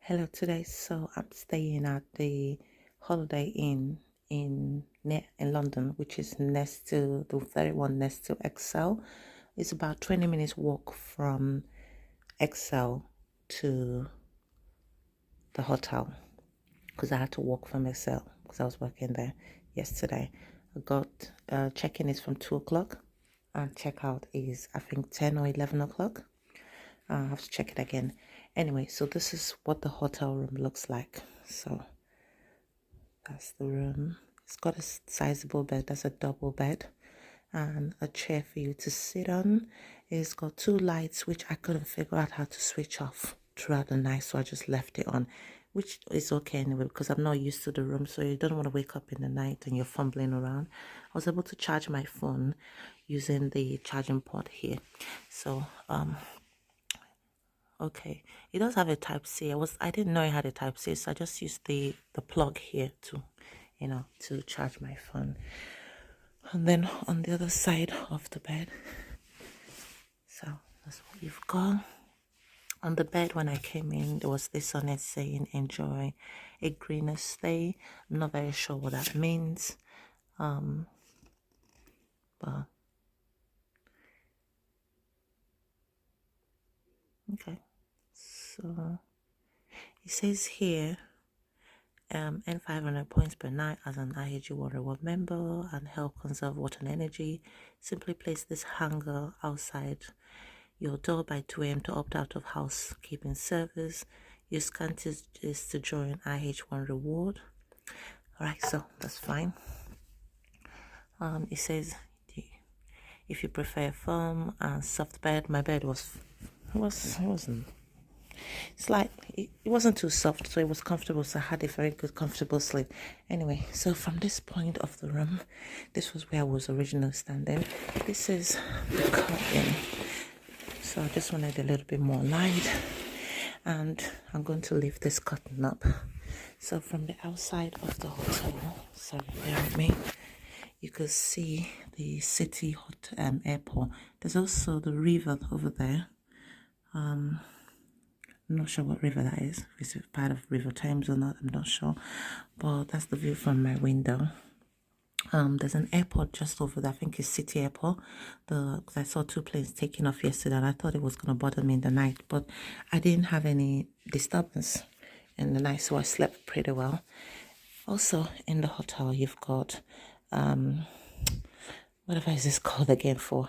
Hello today. So I'm staying at the Holiday Inn in London, which is next to the very one next to ExCeL. It's about 20 minutes walk from ExCeL to the hotel because I had to walk from ExCeL because I was working there yesterday. I got check-in is from 2 o'clock and checkout is I think 10 or 11 o'clock. I have to check it again. Anyway, so this is what the hotel room looks like. So that's the room. It's got a sizable bed. That's a double bed. And a chair for you to sit on. It's got two lights, which I couldn't figure out how to switch off throughout the night. So I just left it on, which is okay anyway, because I'm not used to the room. So you don't want to wake up in the night and you're fumbling around. I was able to charge my phone using the charging port here. So, okay, it does have a type C. I didn't know it had a type C, so I just used the plug here to to charge my phone. And then on the other side of the bed, so that's what you've got. On the bed when I came in, there was this on it saying enjoy a greener stay. I'm not very sure what that means. But okay. So it says here earn 500 points per night as an IAG1 reward member and help conserve water and energy. Simply place this hanger outside your door by 2 a.m. to opt out of housekeeping service. Use this to join IH1 reward. Alright, so that's fine. It says if you prefer a firm and soft bed, my bed wasn't. It's like it wasn't too soft, so it was comfortable, so I had a very good comfortable sleep. Anyway, so from this point of the room, this was where I was originally standing. This is the curtain, so I just wanted a little bit more light, and I'm going to leave this curtain up. So from the outside of the hotel, sorry, bear with me, you could see the city airport. There's also the river over there. I'm not sure what river that is. If it's part of River Thames or not, I'm not sure. But that's the view from my window. There's an airport just over there. I think it's City Airport. Cause I saw two planes taking off yesterday, and I thought it was gonna bother me in the night, but I didn't have any disturbance in the night, so I slept pretty well. Also, in the hotel, you've got whatever is this called again for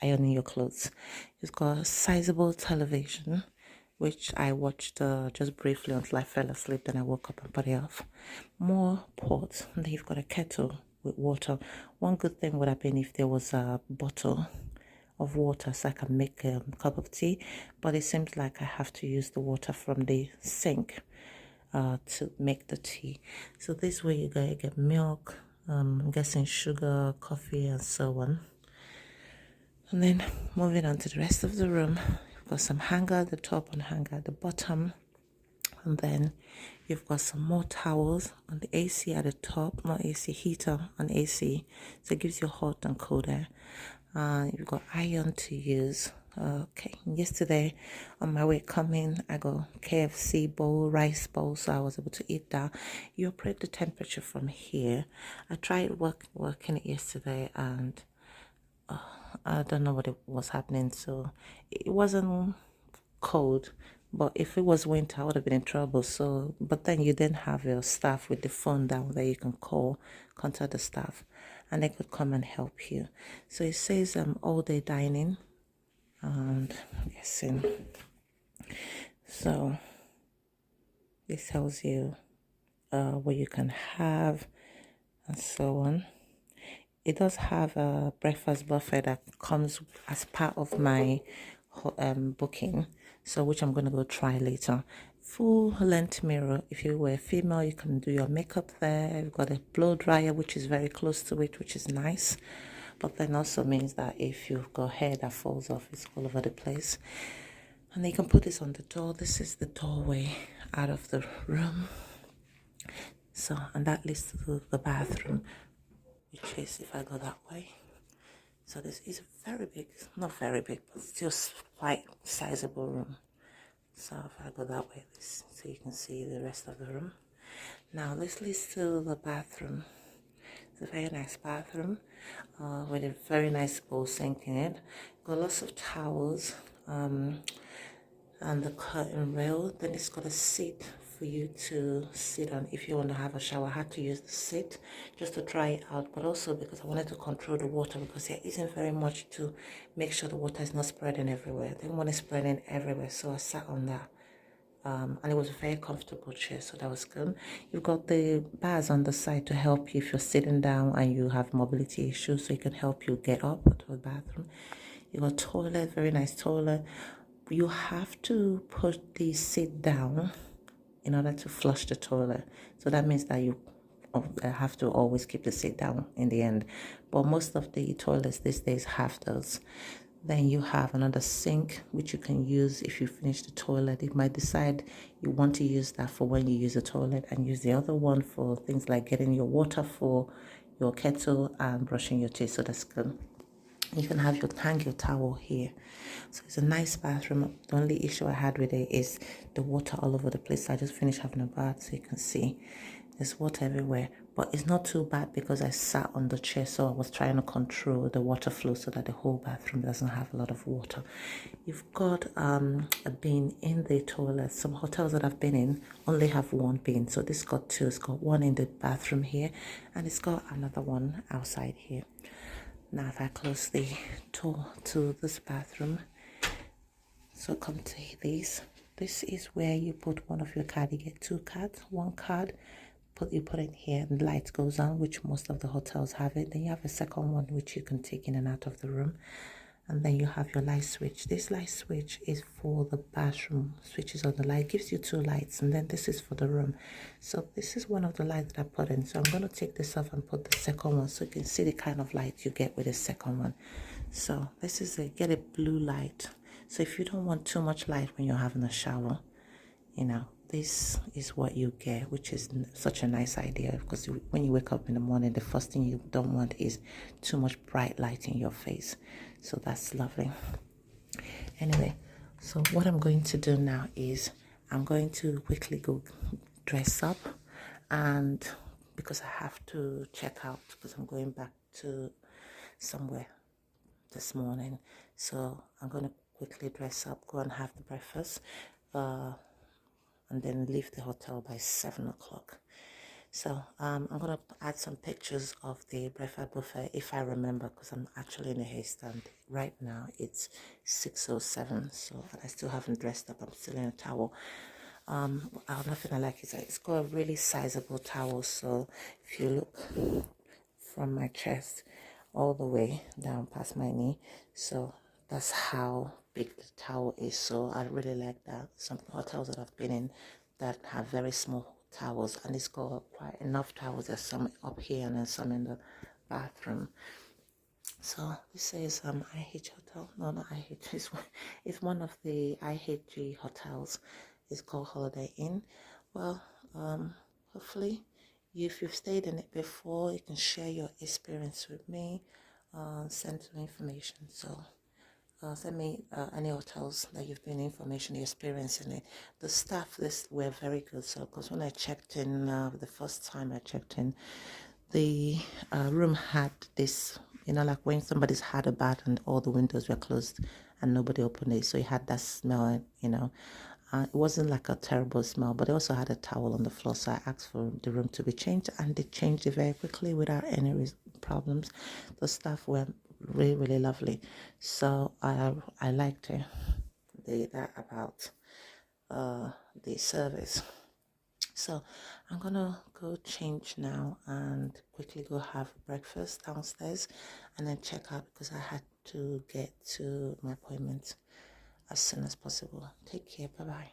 ironing your clothes. You've got a sizable television, which I watched just briefly until I fell asleep. Then I woke up and put it off. More pots, and then you've got a kettle with water. One good thing would have been if there was a bottle of water so I can make a cup of tea, but it seems like I have to use the water from the sink to make the tea. So this way you get milk, I'm guessing sugar, coffee, and so on. And then moving on to the rest of the room, you've got some hanger at the top and hanger at the bottom. And then you've got some more towels on the AC at the top, more AC heater on AC. So it gives you hot and cold air. You've got iron to use. Okay, yesterday on my way coming, I got KFC bowl, rice bowl, so I was able to eat that. You operate the temperature from here. I tried working it yesterday, and I don't know what it was happening, so it wasn't cold, but if it was winter I would have been in trouble. So but then you didn't have your staff with the phone down there. You can contact the staff and they could come and help you. So it says all day dining, and I'm guessing, so this tells you what you can have and so on. It does have a breakfast buffet that comes as part of my booking, so which I'm going to go try later. Full length mirror. If you were female, you can do your makeup there. You've got a blow dryer which is very close to it, which is nice, but then also means that if you've got hair that falls off, it's all over the place. And you can put this on the door. This is the doorway out of the room. So, and that leads to the bathroom, which is if I go that way. So this is a very big, not very big, but still quite sizable room. So if I go that way, this so you can see the rest of the room. Now let's list to the bathroom. It's a very nice bathroom with a very nice bowl sink in it. Got lots of towels and the curtain rail. Then it's got a seat for you to sit on if you want to have a shower. I had to use the seat just to try it out, but also because I wanted to control the water, because there isn't very much to make sure the water is not spreading everywhere. I didn't want it spreading everywhere, so I sat on that. And it was a very comfortable chair, so that was good. You've got the bars on the side to help you if you're sitting down and you have mobility issues, so it can help you get up to the bathroom. You got toilet, very nice toilet. You have to put the seat down in order to flush the toilet, so that means that you have to always keep the seat down in the end, but most of the toilets these days have those. Then you have another sink which you can use if you finish the toilet. You might decide you want to use that for when you use the toilet, and use the other one for things like getting your water for your kettle and brushing your teeth, so that's good. You can have hang your towel here. So it's a nice bathroom. The only issue I had with it is the water all over the place. I just finished having a bath, so you can see there's water everywhere, but it's not too bad because I sat on the chair, so I was trying to control the water flow so that the whole bathroom doesn't have a lot of water. You've got a bin in the toilet. Some hotels that I've been in only have one bin, so this got two. It's got one in the bathroom here, and it's got another one outside here. Now if I close the door to this bathroom, so come to this. This is where you put one of your cards. You get two cards. One card, you put it here, and the light goes on, which most of the hotels have it. Then you have a second one which you can take in and out of the room, and then you have your light switch. This light switch is for the bathroom. Switches on the light, gives you two lights, and then this is for the room. So this is one of the lights that I put in. So I'm going to take this off and put the second one, so you can see the kind of light you get with the second one. So this is get a blue light. So if you don't want too much light when you're having a shower, you know, this is what you get, which is such a nice idea, because when you wake up in the morning, the first thing you don't want is too much bright light in your face. So that's lovely. Anyway, so what I'm going to do now is I'm going to quickly go dress up, and because I have to check out, because I'm going back to somewhere this morning, so I'm going to quickly dress up, go and have the breakfast, and then leave the hotel by 7 o'clock. So I'm going to add some pictures of the breakfast buffet if I remember, because I'm actually in a haste, and right now it's 6:07, so I still haven't dressed up. I'm still in a towel. Another thing I like is that it's got a really sizable towel, so if you look from my chest all the way down past my knee, so that's how big the towel is. So I really like that. Some hotels that I've been in that have very small towels, and it's got quite enough towels. There's some up here and then some in the bathroom. So this says IH hotel. No, not IH. It's one of the IHG hotels. It's called Holiday Inn. Well, hopefully if you've stayed in it before, you can share your experience with me. Send some information. So send me any hotels that you've been information, your experience in it. The staff were very good. So because when I checked in, the first time I checked in, the room had this, you know, like when somebody's had a bath and all the windows were closed and nobody opened it, so it had that smell, you know. It wasn't like a terrible smell, but it also had a towel on the floor, so I asked for the room to be changed, and they changed it very quickly without any problems. The staff were really, really lovely, so I liked it. That about the service. So I'm gonna go change now and quickly go have breakfast downstairs, and then check out because I had to get to my appointment as soon as possible. Take care. Bye bye.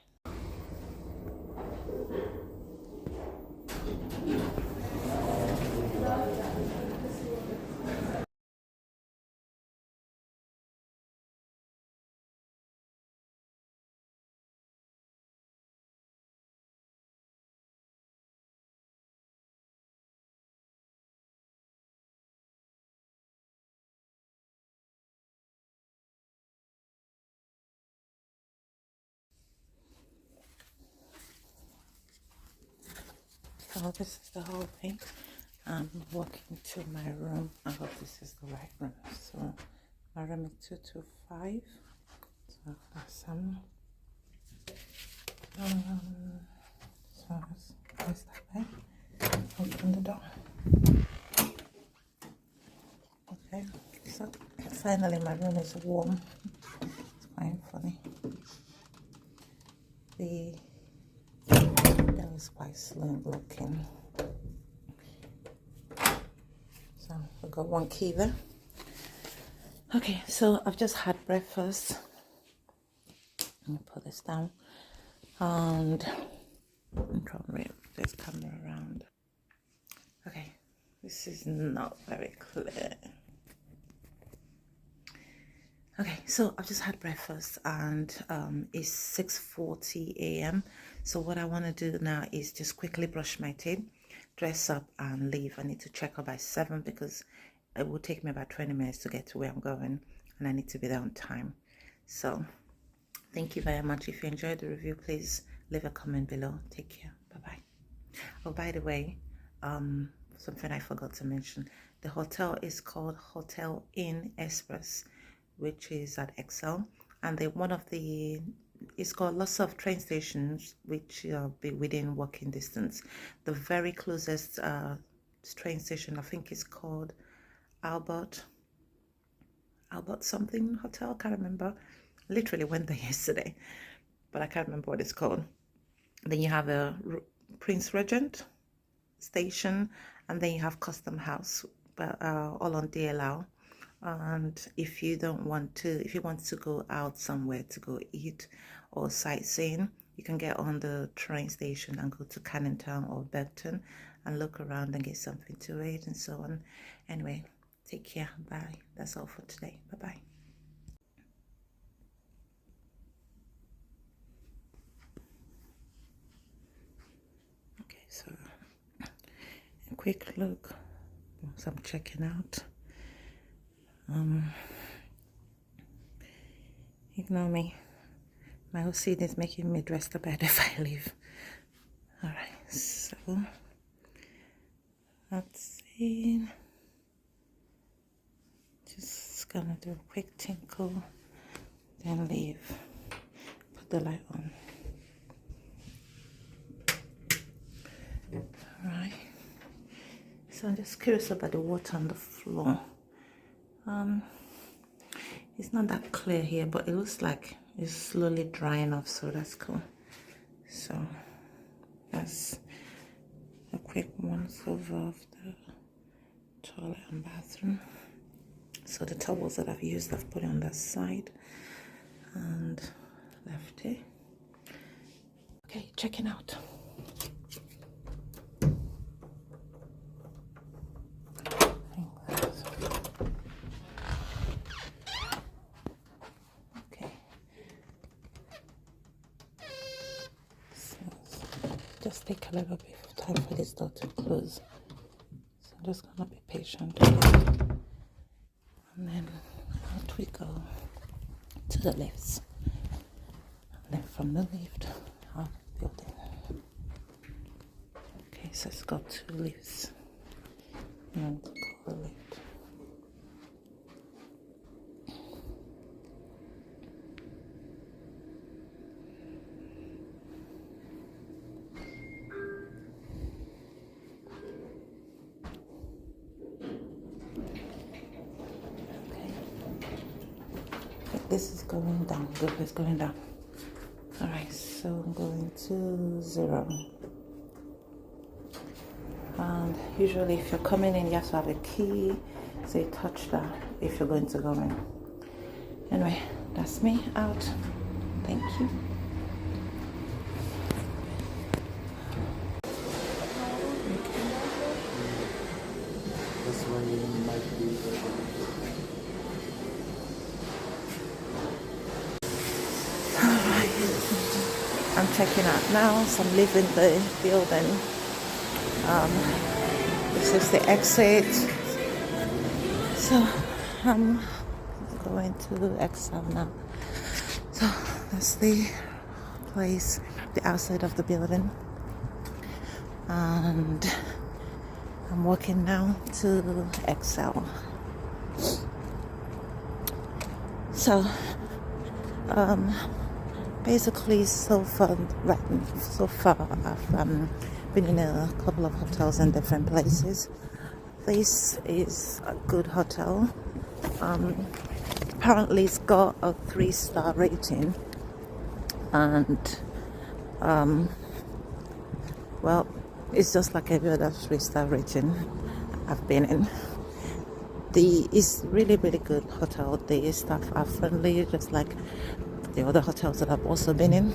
So this is the whole thing. I'm walking to my room. I hope this is the right room. So my room is 225. So that's so that's that way. Open the door. Okay, so finally my room is warm. It's quite funny. That was quite slim looking. So I got one key there. Okay, so I've just had breakfast. Let me put this down and I'm trying to move this camera around. Okay, this is not very clear. Okay, so I've just had breakfast and it's 6:40 a.m. So what I want to do now is just quickly brush my teeth, dress up and leave. I need to check out by 7 because it will take me about 20 minutes to get to where I'm going and I need to be there on time. So thank you very much. If you enjoyed the review, please leave a comment below. Take care. Bye-bye. Oh, by the way, something I forgot to mention. The hotel is called Hotel Inn Express, which is at ExCeL, and it's got lots of train stations which be within walking distance. The very closest train station, I think, is called Albert something hotel. I can't remember. Literally went there yesterday, but I can't remember what it's called. Then you have a Prince Regent station, and then you have Custom House, but all on DLR. And if you want to go out somewhere to go eat or sightseeing, you can get on the train station and go to Canning Town or Bergton and look around and get something to eat and so on. Anyway, take care. Bye. That's all for today. Bye-bye. Okay, so a quick look as I'm checking out. Ignore me. My OCD is making me dress the bed if I leave. Alright, so that's it. Just gonna do a quick tinkle, then leave. Put the light on. Alright. So I'm just curious about the water on the floor. It's not that clear here, but it looks like it's slowly drying off, so that's cool. So that's a quick once over of the toilet and bathroom. So the towels that I've used, I've put it on that side and left it. Okay, checking out. Just take a little bit of time for this door to close, so I'm just gonna be patient with it. And then out we go to the lifts, and then from the lift out the building. Okay, so it's got 2 lifts and the lift. This is going down. Good, it's going down. Alright, so I'm going to 0. And usually if you're coming in, you have to have a key, so you touch that if you're going to go in. Anyway, that's me out. Thank you. That's why you might be. I'm checking out now, so I'm leaving the building. This is the exit. So I'm going to ExCeL now. So that's the place, the outside of the building. and I'm walking now to ExCeL. So basically so far I've been in a couple of hotels in different places. This is a good hotel. Apparently it's got a 3-star rating, and well, it's just like every other 3-star rating I've been in. It's really good hotel. The staff are friendly, just like the other hotels that I've also been in,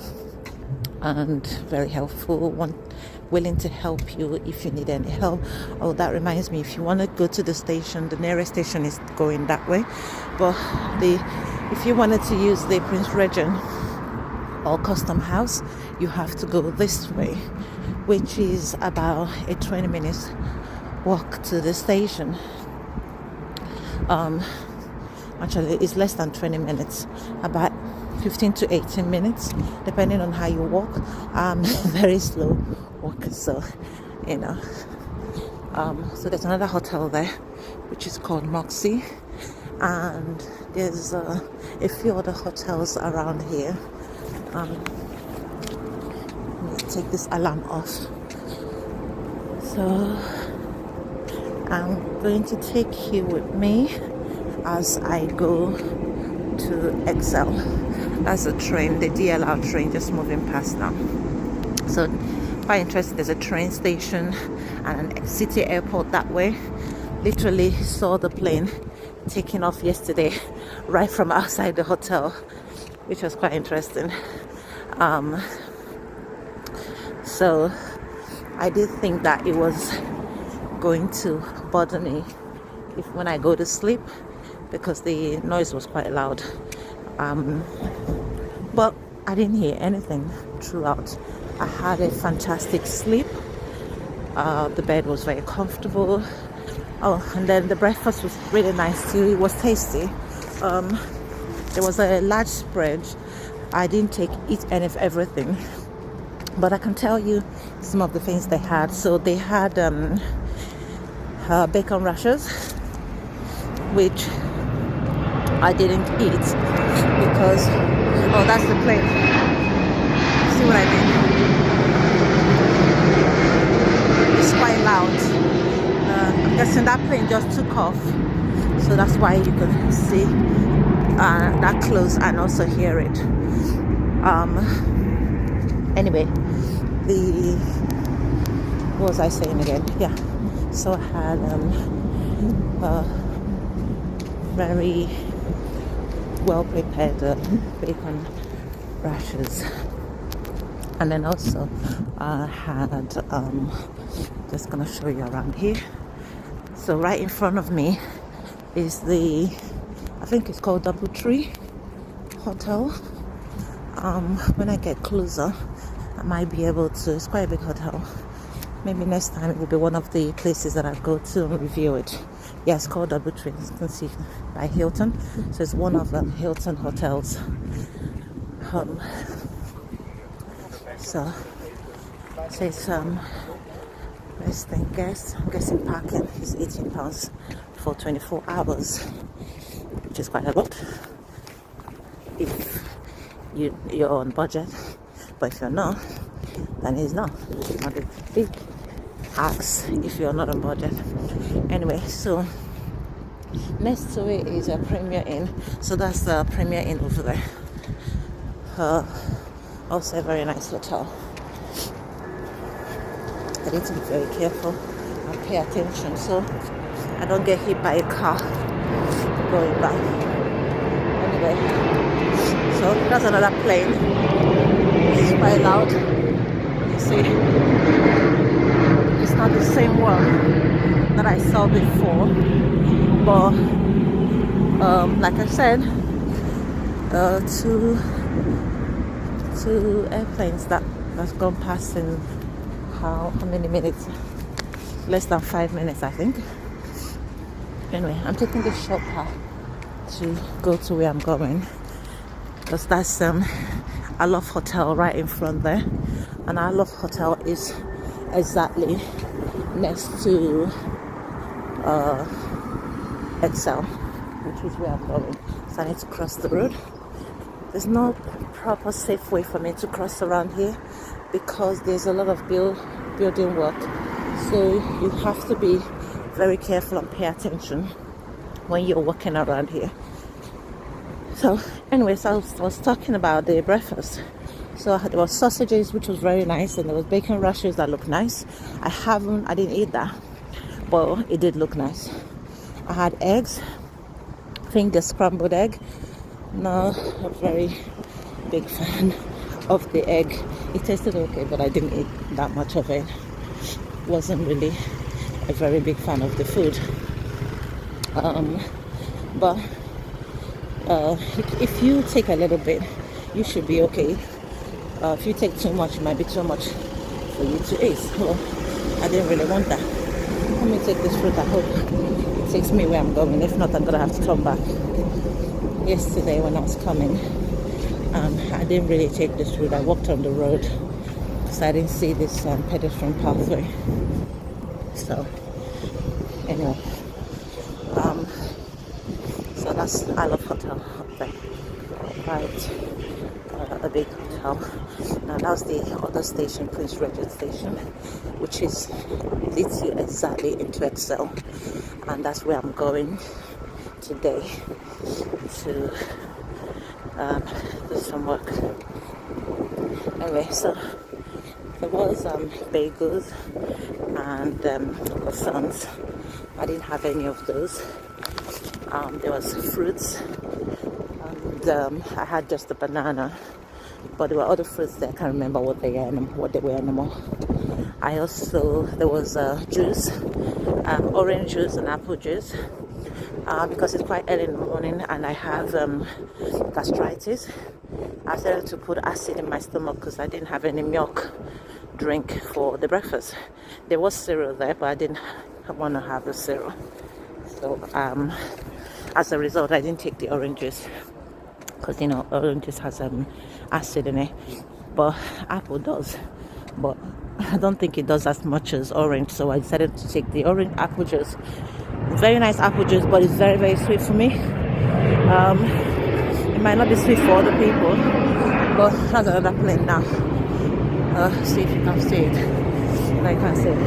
and very helpful, willing to help you if you need any help. Oh, that reminds me, if you want to go to the station, the nearest station is going that way, but if you wanted to use the Prince Regent or Custom House, you have to go this way, which is about a 20 minutes walk to the station. Actually it's less than 20 minutes, about 15 to 18 minutes depending on how you walk. Very slow walk, so you know. So there's another hotel there which is called Moxie, and there's a few other hotels around here. Let me take this alarm off. So I'm going to take you with me as I go to ExCeL. That's a train, the DLR train just moving past now. So quite interesting. There's a train station and a city airport that way. Literally saw the plane taking off yesterday right from outside the hotel, which was quite interesting. So I did think that it was going to bother me when I go to sleep, because the noise was quite loud, but I didn't hear anything throughout. I had a fantastic sleep. The bed was very comfortable. Oh, and then the breakfast was really nice too. It was tasty. There was a large spread. I didn't eat any of everything, but I can tell you some of the things they had. So they had bacon rashers, which I didn't eat because, oh, that's the plane. See what I mean? It's quite loud. I'm guessing that plane just took off, so that's why you can see that close and also hear it. Anyway, what was I saying again? Yeah, so I had very well prepared bacon rashers, and then also I had just gonna show you around here. So right in front of me is I think it's called DoubleTree Hotel. When I get closer I might be able to, it's quite a big hotel. Maybe next time it will be one of the places that I go to and review it. Yeah, it's called DoubleTree, as you can see, by Hilton. So it's one of the Hilton hotels. So it's resting guests. I'm guessing parking is £18 for 24 hours, which is quite a lot if you're on budget. But if you're not, then it's not a big ask if you're not on budget. Anyway, so next to it is a Premier Inn. So that's the Premier Inn over there. Also a very nice hotel. I need to be very careful and pay attention so I don't get hit by a car going back. Anyway, so that's another plane. It's quite loud. You see, it's not the same one that I saw before, but like I said, two airplanes that's gone past in how many minutes? Less than 5 minutes, I think. Anyway, I'm taking this short path to go to where I'm going, because that's Alof Hotel right in front there. And Alof Hotel is exactly next to ExCeL, which is where I'm going. So I need to cross the road. There's no proper safe way for me to cross around here because there's a lot of building work. So you have to be very careful and pay attention when you're walking around here. So anyways, I was talking about the breakfast. So there was sausages, which was very nice, and there was bacon rashers that looked nice. I didn't eat that, but it did look nice. I had eggs. I think the scrambled egg. No, a very big fan of the egg. It tasted okay, but I didn't eat that much of it. Wasn't really a very big fan of the food. But if you take a little bit, you should be okay. If you take too much, it might be too much for you to eat. So I didn't really want that. Let me take this fruit. I hope it takes me where I'm going. If not, I'm gonna have to come back. Yesterday when I was coming, I didn't really take this route. I walked on the road so I didn't see this pedestrian pathway. So anyway, so that's I Love Hotel up there, right? A big hotel. Now that's the other station, Prince Regent Station, which leads you exactly into ExCeL, and that's where I'm going today to do some work. Anyway, so there was bagels and croissants. I didn't have any of those. There was fruits, and I had just a banana, but there were other fruits that I can't remember what they were anymore. There was juice, orange juice and apple juice. Because it's quite early in the morning and I have gastritis. I started to put acid in my stomach because I didn't have any milk drink for the breakfast. There was cereal there, but I didn't want to have the cereal. So as a result, I didn't take the oranges because oranges has acid in it, but apple does. But I don't think it does as much as orange, so I decided to take the orange apple juice. Very nice apple juice, but it's very, very sweet for me. It might not be sweet for other people, but that's another plane now. See if you can see it. No, you can't see it.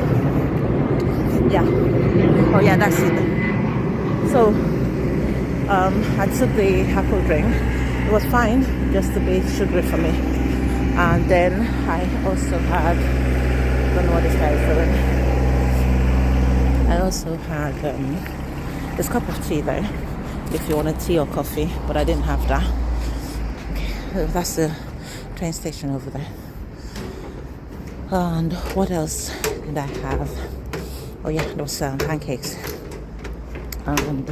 Yeah. Oh yeah, that's it. So I took the apple drink. It was fine, just a bit sugary for me. And then I also had, I don't know what this guy is doing. I also had this cup of tea there, if you wanted tea or coffee, but I didn't have that. Okay, that's the train station over there. And what else did I have? Oh yeah, those pancakes and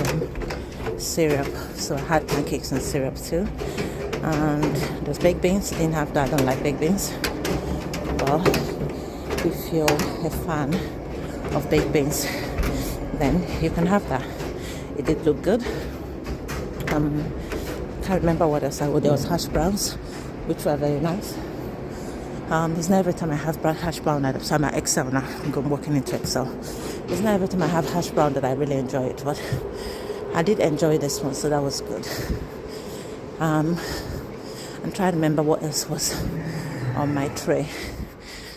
syrup. So I had pancakes and syrup too. And those baked beans, I didn't have that. I don't like baked beans. Well, if you're a fan of baked beans, then you can have that. It did look good. Can't remember what else I would. There was hash browns, which were very nice. There's not every time I have hash brown at I'm at ExCeL now. I'm walking into ExCeL. There's not every time I have hash brown that I really enjoy it, but I did enjoy this one, so that was good. I'm trying to remember what else was on my tray.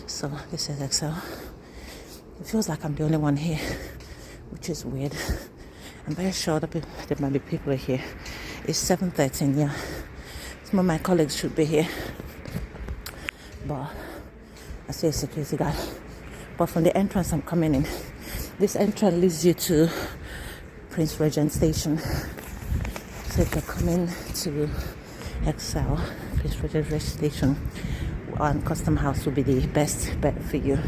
So this is ExCeL. It feels like I'm the only one here, which is weird. I'm very sure that there might be people here. It's 7:13, yeah. Some of my colleagues should be here. But I see a security guard. But from the entrance I'm coming in, this entrance leads you to Prince Regent Station. So if you're coming to ExCeL, Prince Regent Station, and Custom House will be the best bet for you.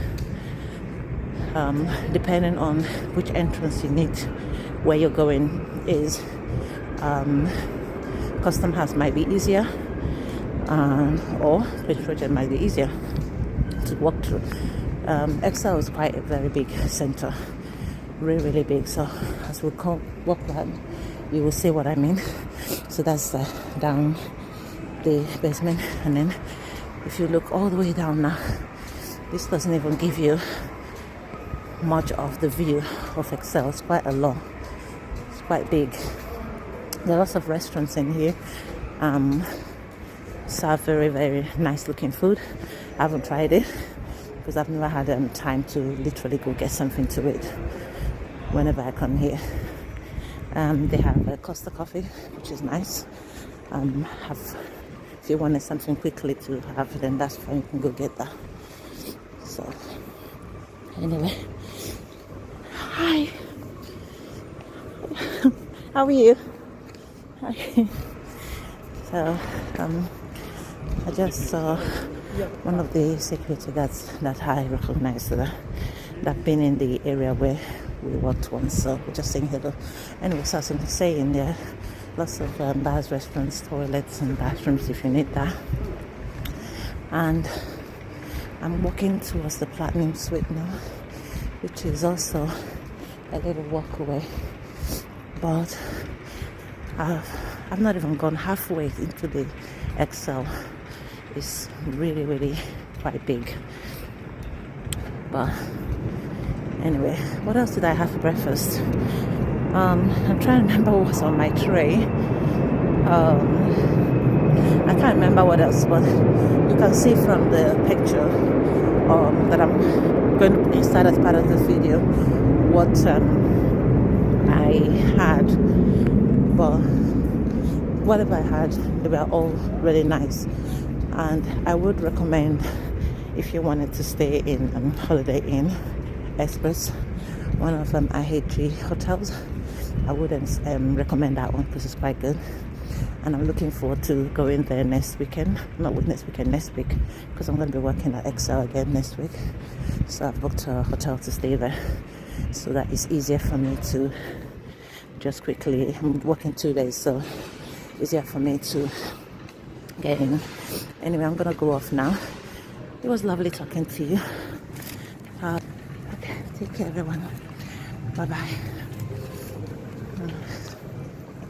Depending on which entrance you need, where you're going is Custom House might be easier, or Prince Regent might be easier to walk through. ExCeL is quite a very big center, really big. So as we walk around, you will see what I mean. So that's down the basement, and then if you look all the way down now, This doesn't even give you much of the view of ExCeL. It's quite a long, it's quite big. There are lots of restaurants in here. Serve very, very nice looking food. I haven't tried it because I've never had time to literally go get something to eat whenever I come here. They have a Costa coffee, which is nice. If you wanted something quickly to have, then that's fine. You can go get that. So, anyway, hi. How are you? Hi. So, I just saw one of the security guards that I recognized that been in the area where we worked once, so we're just saying hello. Anyway, so as I'm saying, there are lots of bars, restaurants, toilets and bathrooms if you need that. And I'm walking towards the Platinum Suite now, which is also a little walk away, but I've not even gone halfway into the ExCeL. It's really, really quite big. But anyway, what else did I have for breakfast? I'm trying to remember what was on my tray. I can't remember what else, but you can see from the picture that I'm going to insert as part of the video what I had. But whatever I had, they were all really nice. And I would recommend, if you wanted to stay in Holiday Inn Express, one of IHG hotels, I wouldn't recommend that one because it's quite good. And I'm looking forward to going there next weekend. Not with next weekend, next week, because I'm going to be working at ExCeL again next week. So I've booked a hotel to stay there, so that it's easier for me to just quickly. I'm working 2 days, so easier for me to get in. Anyway, I'm gonna go off now. It was lovely talking to you. Okay, take care everyone. Bye bye.